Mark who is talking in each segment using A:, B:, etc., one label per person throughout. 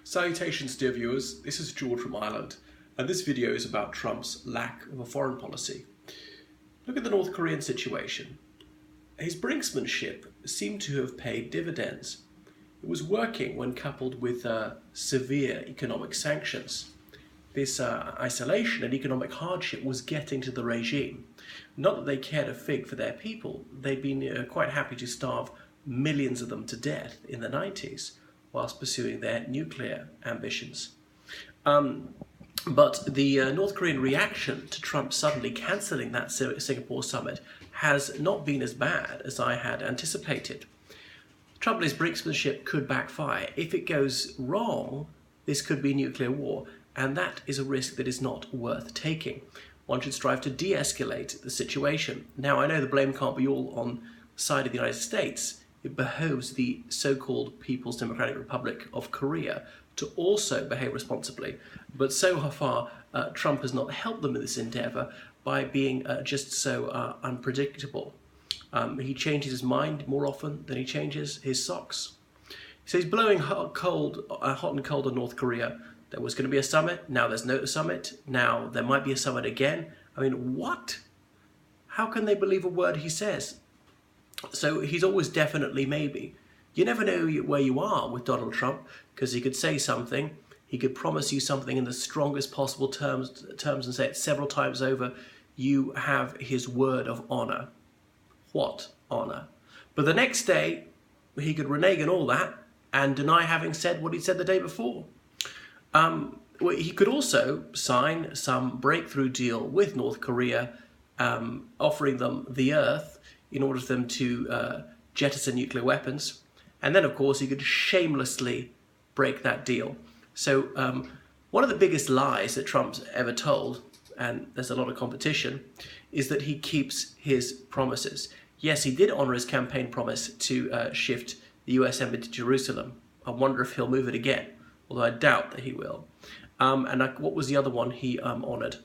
A: Salutations dear viewers, this is George from Ireland, and this video is about Trump's lack of a foreign policy. Look at the North Korean situation. His brinksmanship seemed to have paid dividends. It was working when coupled with severe economic sanctions. This isolation and economic hardship was getting to the regime. Not that they cared a fig for their people. They'd been quite happy to starve millions of them to death in the 90s whilst pursuing their nuclear ambitions. But the North Korean reaction to Trump suddenly cancelling that Singapore summit has not been as bad as I had anticipated. Trouble is, brinksmanship could backfire. If it goes wrong, this could be nuclear war, and that is a risk that is not worth taking. One should strive to de-escalate the situation. Now, I know the blame can't be all on the side of the United States. It behoves the so-called People's Democratic Republic of Korea to also behave responsibly. But so far, Trump has not helped them in this endeavour by being just so unpredictable. He changes his mind more often than he changes his socks. So he's blowing hot and cold on North Korea. There was going to be a summit, now there's no summit, now there might be a summit again. I mean, what? How can they believe a word he says? So he's always definitely maybe. You never know where you are with Donald Trump, because he could say something, he could promise you something in the strongest possible terms and say it several times over. You have his word of honour. What honour? But the next day, he could renege on all that and deny having said what he said the day before. He could also sign some breakthrough deal with North Korea, offering them the earth in order for them to jettison nuclear weapons. And then, of course, he could shamelessly break that deal. So one of the biggest lies that Trump's ever told, and there's a lot of competition, is that he keeps his promises. Yes, he did honour his campaign promise to shift the US embassy to Jerusalem. I wonder if he'll move it again, although I doubt that he will. What was the other one he honoured?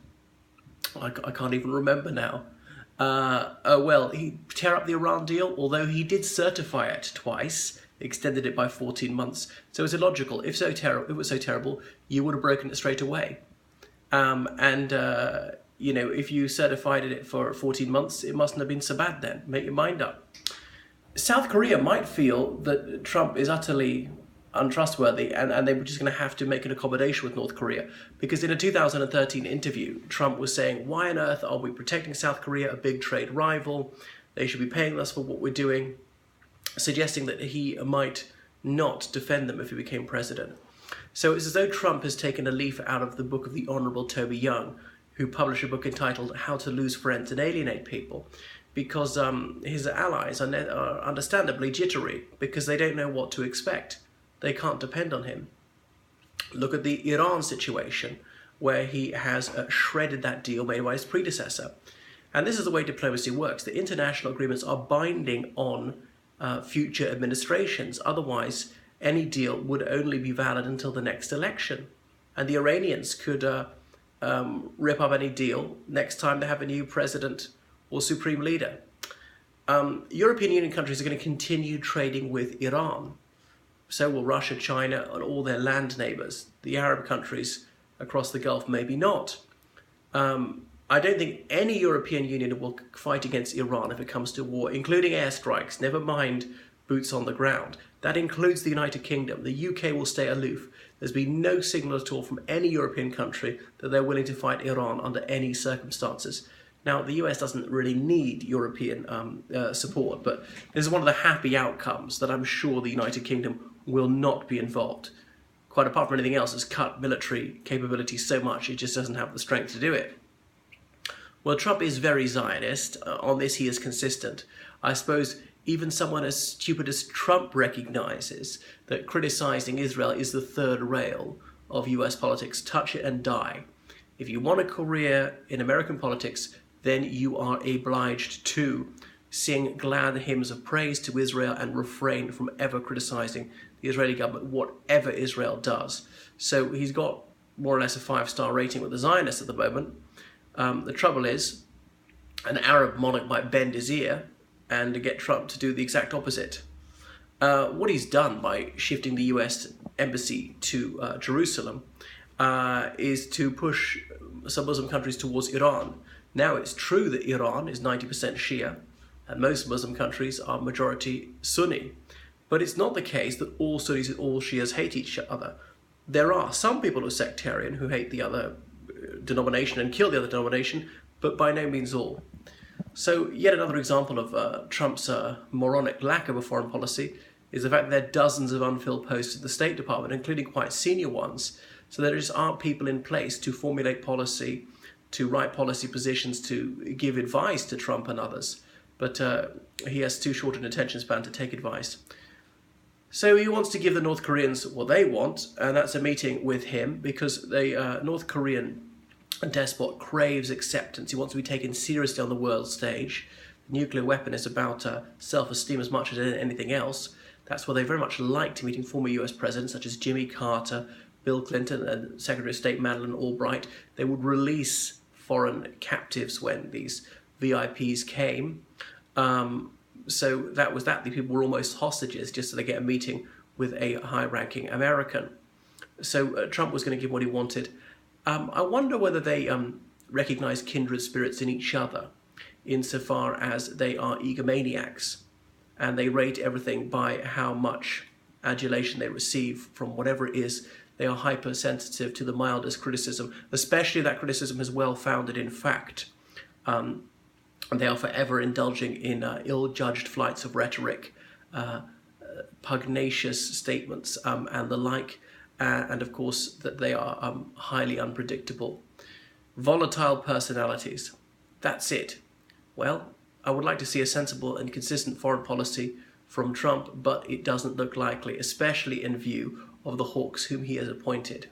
A: I can't even remember now. Well, he tear up the Iran deal, although he did certify it twice, extended it by 14 months. So it's illogical. If it was so terrible, you would have broken it straight away. If you certified it for 14 months, it mustn't have been so bad then. Make your mind up. South Korea might feel that Trump is utterly untrustworthy and they were just going to have to make an accommodation with North Korea, because in a 2013 interview Trump was saying, why on earth are we protecting South Korea, a big trade rival? They should be paying us for what we're doing, suggesting that he might not defend them if he became president. So it's as though Trump has taken a leaf out of the book of the Honourable Toby Young, who published a book entitled How to Lose Friends and Alienate People, because his allies are understandably jittery because they don't know what to expect. They can't depend on him. Look at the Iran situation, where he has shredded that deal made by his predecessor. And this is the way diplomacy works. The international agreements are binding on future administrations. Otherwise, any deal would only be valid until the next election. And the Iranians could rip up any deal next time they have a new president or supreme leader. European Union countries are going to continue trading with Iran. So will Russia, China, and all their land neighbours. The Arab countries across the Gulf, maybe not. I don't think any European Union will fight against Iran if it comes to war, including airstrikes, never mind boots on the ground. That includes the United Kingdom. The UK will stay aloof. There's been no signal at all from any European country that they're willing to fight Iran under any circumstances. Now, the US doesn't really need European support, but this is one of the happy outcomes that I'm sure the United Kingdom will not be involved. Quite apart from anything else, it's cut military capability so much, it just doesn't have the strength to do it. Well, Trump is very Zionist. On this, he is consistent. I suppose even someone as stupid as Trump recognizes that criticizing Israel is the third rail of US politics. Touch it and die. If you want a career in American politics, then you are obliged to sing glad hymns of praise to Israel and refrain from ever criticizing the Israeli government, whatever Israel does. So he's got more or less a 5-star rating with the Zionists at the moment. The trouble is, an Arab monarch might bend his ear and get Trump to do the exact opposite. What he's done by shifting the US embassy to Jerusalem is to push some Muslim countries towards Iran. Now, it's true that Iran is 90% Shia, and most Muslim countries are majority Sunni. But it's not the case that all Sunnis and all Shias hate each other. There are some people who are sectarian who hate the other denomination and kill the other denomination, but by no means all. So yet another example of Trump's moronic lack of a foreign policy is the fact that there are dozens of unfilled posts in the State Department, including quite senior ones. So there just aren't people in place to formulate policy, to write policy positions, to give advice to Trump and others. But he has too short an attention span to take advice. So he wants to give the North Koreans what they want, and that's a meeting with him, because the North Korean despot craves acceptance. He wants to be taken seriously on the world stage. The nuclear weapon is about self-esteem as much as anything else. That's why they very much liked meeting former US presidents such as Jimmy Carter, Bill Clinton, and Secretary of State Madeleine Albright. They would release foreign captives when these VIPs came. So that was that. The people were almost hostages just so they get a meeting with a high-ranking American. So Trump was going to give what he wanted. I wonder whether they recognize kindred spirits in each other, insofar as they are egomaniacs, and they rate everything by how much adulation they receive from whatever it is. They are hypersensitive to the mildest criticism, especially if that criticism is well-founded in fact. And they are forever indulging in ill-judged flights of rhetoric, pugnacious statements, and the like. And of course, that they are highly unpredictable. Volatile personalities. That's it. Well, I would like to see a sensible and consistent foreign policy from Trump, but it doesn't look likely, especially in view of the hawks whom he has appointed.